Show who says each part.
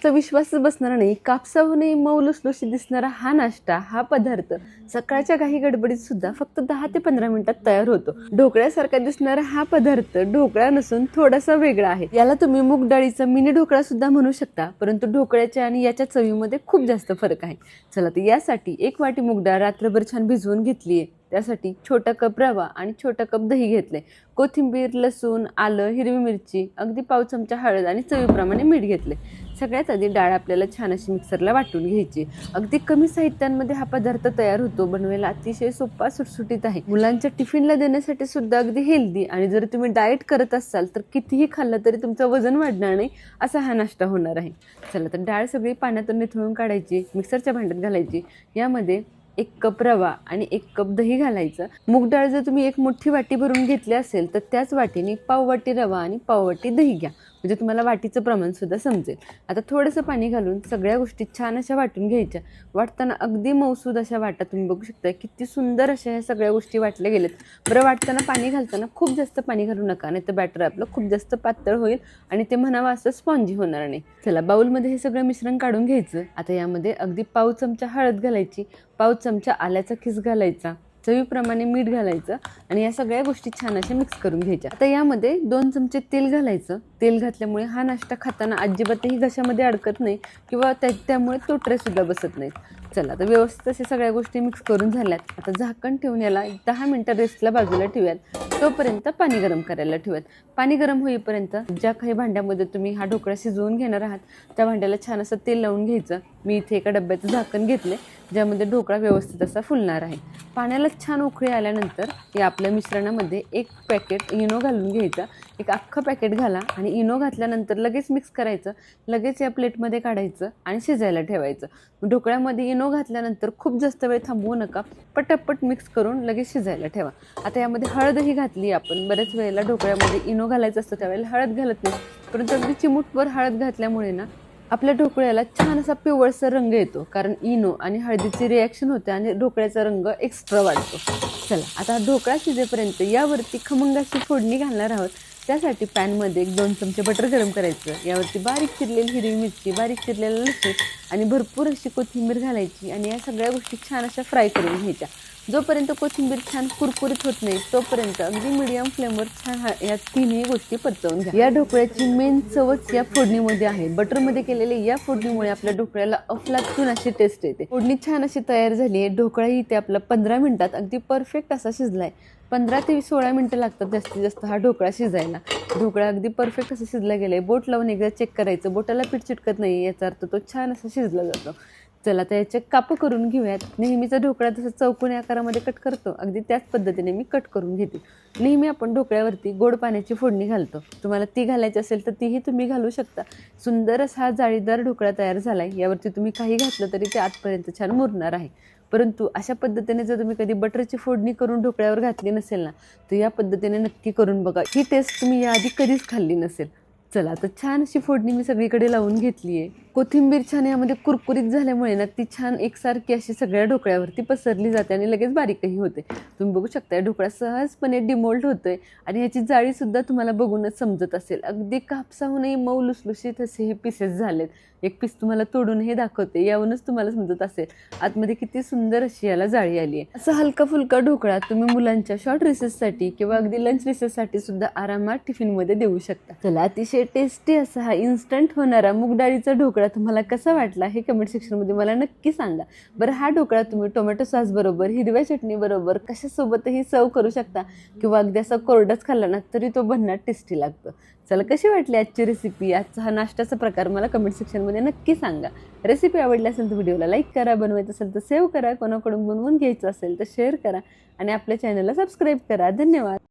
Speaker 1: नुसता विश्वासच बसणारा नाही, कापसाहूनही मऊ लुसलुशीत दिसणारा हा नाश्ता, हा पदार्थ सकाळच्या काही गडबडीत सुद्धा फक्त 10 ते 15 मिनिटात तयार होतो. ढोकळ्यासारखा दिसणारा हा पदार्थ ढोकळा नसून थोडासा वेगळा आहे. याला तुम्ही मूग डाळीचा मिनी ढोकळा सुद्धा म्हणू शकता, परंतु ढोकळ्याच्या आणि याच्या चवीमध्ये खूप जास्त फरक आहे. चला तर यासाठी 1 वाटी मूग डाळ रात्रभर छान भिजवून घेतली आहे. त्यासाठी छोटा कप रवा आणि छोटा कप दही घेतले. कोथिंबीर, लसूण, आलं, हिरवी मिरची, अगदी पाव चमचा हळद आणि चवीप्रमाणे मीठ घेतले. सगळ्यात आधी डाळ आपल्याला छान अशी मिक्सरला वाटून घ्यायची. अगदी कमी साहित्यांमध्ये हा पदार्थ तयार होतो. बनवायला अतिशय सोपा, सुटसुटीत आहे. मुलांच्या टिफिनला देण्यासाठी सुद्धा अगदी हेल्दी, आणि जर तुम्ही डाएट करत असाल तर कितीही खाल्लं तरी तुमचं वजन वाढणार नाही असा हा नाश्ता होणार आहे. चला तर डाळ सगळी पाण्यातून निथळून काढायची, मिक्सरच्या भांड्यात घालायची. यामध्ये 1 कप रवा आणि 1 कप दही घालायचं. मूग डाळ जर तुम्ही 1 मोठी वाटी भरून घेतली असेल तर त्याच वाटीने पाव वाटी रवा आणि पाव वाटी दही घ्या, म्हणजे तुम्हाला वाटीचं प्रमाण सुद्धा समजेल. आता थोडंसं पाणी घालून सगळ्या गोष्टी छान अशा वाटून घ्यायच्या. वाटताना अगदी मऊसूद अशा वाटा, तुम्ही बघू शकता किती सुंदर अशा ह्या सगळ्या गोष्टी वाटल्या गेल्यात. बरं, वाटताना पाणी घालताना खूप जास्त पाणी घालू नका, नाही तर बॅटर आपलं खूप जास्त पातळ होईल आणि ते म्हणावं असं स्पॉन्जी होणार नाही. चला, बाउलमध्ये हे सगळं मिश्रण काढून घ्यायचं. आता यामध्ये अगदी पाव चमचा हळद घालायची, पाव चमचा आल्याचा खीस घालायचा, चवीप्रमाणे मीठ घालायचं आणि या सगळ्या गोष्टी छान अशा मिक्स करून घ्यायच्या. आता यामध्ये 2 चमचे तेल घालायचं. तेल घातल्यामुळे हा नाश्ता खाताना अजिबातही घशामध्ये अडकत नाही किंवा त्यामुळे तोटरे सुद्धा बसत नाहीत. चला, आता व्यवस्थित अशा सगळ्या गोष्टी मिक्स करून झाल्यात. आता झाकण ठेवून याला 10 मिनिटं रेस्टला बाजूला ठेवूयात. तोपर्यंत पाणी गरम करायला ठेवूयात. पाणी गरम होईपर्यंत ज्या काही भांड्यामध्ये तुम्ही हा ढोकळा शिजवून घेणार आहात त्या भांड्याला छान असं तेल लावून घ्यायचं. मी इथे एका डब्याचं झाकण घेतले, ज्यामध्ये ढोकळा व्यवस्थित असा फुलणार आहे. पाण्याला छान उकळी आल्यानंतर या आपल्या मिश्रणामध्ये 1 पॅकेट इनो घालून घ्यायचा. एक अख्खं पॅकेट घाला आणि इनो घातल्यानंतर लगेच मिक्स करायचं. लगेच या प्लेटमध्ये काढायचं आणि शिजायला ठेवायचं. ढोकळ्यामध्ये इनो घातल्यानंतर खूप जास्त वेळ थांबवू नका, पटापट मिक्स करून लगेच शिजायला ठेवा. आता यामध्ये हळदही घातली आपण. बऱ्याच वेळेला ढोकळ्यामध्ये इनो घालायचं असतं त्यावेळेला हळद घालत नाही, परंतु अगदी चिमूटभर हळद घातल्यामुळे ना आपल्या ढोकळ्याला छान असा पिवळसर रंग येतो, कारण इनो आणि हळदीची रिॲक्शन होते आणि ढोकळ्याचा रंग एक्स्ट्रा वाढतो. चला, आता ढोकळा शिजेपर्यंत यावरती खमंग अशी फोडणी घालणार आहोत. त्यासाठी पॅनमध्ये 2 चमचे बटर गरम करायचं. यावरती बारीक चिरलेली हिरवी मिरची, बारीक चिरलेलं लसूण आणि भरपूर अशी कोथिंबीर घालायची आणि या सगळ्या गोष्टी छान अशा फ्राय करून घ्यायच्या. जोपर्यंत कोथिंबीर छान कुरकुरीत होत नाही तोपर्यंत अगदी मीडियम फ्लेमवर छान या तिन्ही गोष्टी परतवून घ्या. या ढोकळ्याची मेन चवच या फोडणीमध्ये आहे. बटरमध्ये केलेल्या या फोडणीमुळे आपल्या ढोकळ्याला अफलातून अशी टेस्ट येते. फोडणी छान अशी तयार झाली आहे. ढोकळाही इथे आपला 15 मिनिटात अगदी परफेक्ट असा शिजलाय. 15 ते 16 मिनिटं लागतात जास्तीत जास्त हा ढोकळा शिजायला. ढोकळा अगदी परफेक्ट असं शिजला गेलाय. बोट लावून एकदा चेक करायचं. बोटाला पीठ चिटकत नाही, याचा अर्थ तो छान असा शिजला जातो. चला, तर याचे कापं करून घेऊयात. नेहमीचा ढोकळा जसं चौकोनी आकारामध्ये कट करतो अगदी त्याच पद्धतीने मी कट करून घेते. नेहमी आपण ढोकळ्यावरती गोड पाण्याची फोडणी घालतो. तुम्हाला ती घालायची असेल तर तीही तुम्ही घालू शकता. सुंदर असा हा जाळीदार ढोकळा तयार झाला आहे. यावरती तुम्ही काही घातलं तरी ते आतपर्यंत छान मुरणार आहे. परंतु अशा पद्धतीने जर तुम्ही कधी बटरची फोडणी करून ढोकळ्यावर घातली नसेल ना, तर या पद्धतीने नक्की करून बघा. ही टेस्ट तुम्ही याआधी कधीच खाल्ली नसेल. चला, तर छान अशी फोडणी मी सगळीकडे लावून घेतली आहे. कोथिंबीर छान यामध्ये कुरकुरीत झाल्यामुळे ना ती छान एकसारखी अशी सगळ्या ढोकळ्यावरती पसरली जाते आणि लगेच बारीकही होते. तुम्ही बघू शकता ढोकळा सहजपणे डिमोल्ड होतोय आणि ह्याची जाळीसुद्धा तुम्हाला बघूनच समजत असेल. अगदी कापसाहूनही मऊ लुसलुशीत असे हे पीसेस झालेत. एक पीस तुम्हाला तोडून हे दाखवते, यावरूनच तुम्हाला समजत असेल आतमध्ये किती सुंदर अशी याला जाळी आली आहे. असा हलका फुलका ढोकळा तुम्ही मुलांच्या शॉर्ट रिसेससाठी किंवा अगदी लंच रिसेससाठी सुद्धा आरामात टिफिनमध्ये देऊ शकता. चला, अतिशय टेस्टी असा हा इन्स्टंट होणारा मूग डाळीचा ढोकळा तुम्हाला कसा वाटला हे कमेंट सेक्शनमध्ये मला नक्की सांगा. बरं, हा ढोकळा तुम्ही टोमॅटो सॉस बरोबर, हिरव्या चटणी बरोबर कशासोबतही सर्व करू शकता किंवा अगदी असा कोरडाच खाल्ला ना तरी तो भन्नाट टेस्टी लागतो. चला, कशी वाटली आजची रेसिपी, आजचा हा नाश्त्याचा प्रकार मला कमेंट सेक्शनमध्ये नक्की सांगा. रेसिपी आवडली असेल तर व्हिडिओला लाईक करा, बनवायचं असेल तर सेव्ह करा, कोणाकडून बनवून घ्यायचं असेल तर शेअर करा आणि आपल्या चॅनलला सबस्क्राईब करा. धन्यवाद.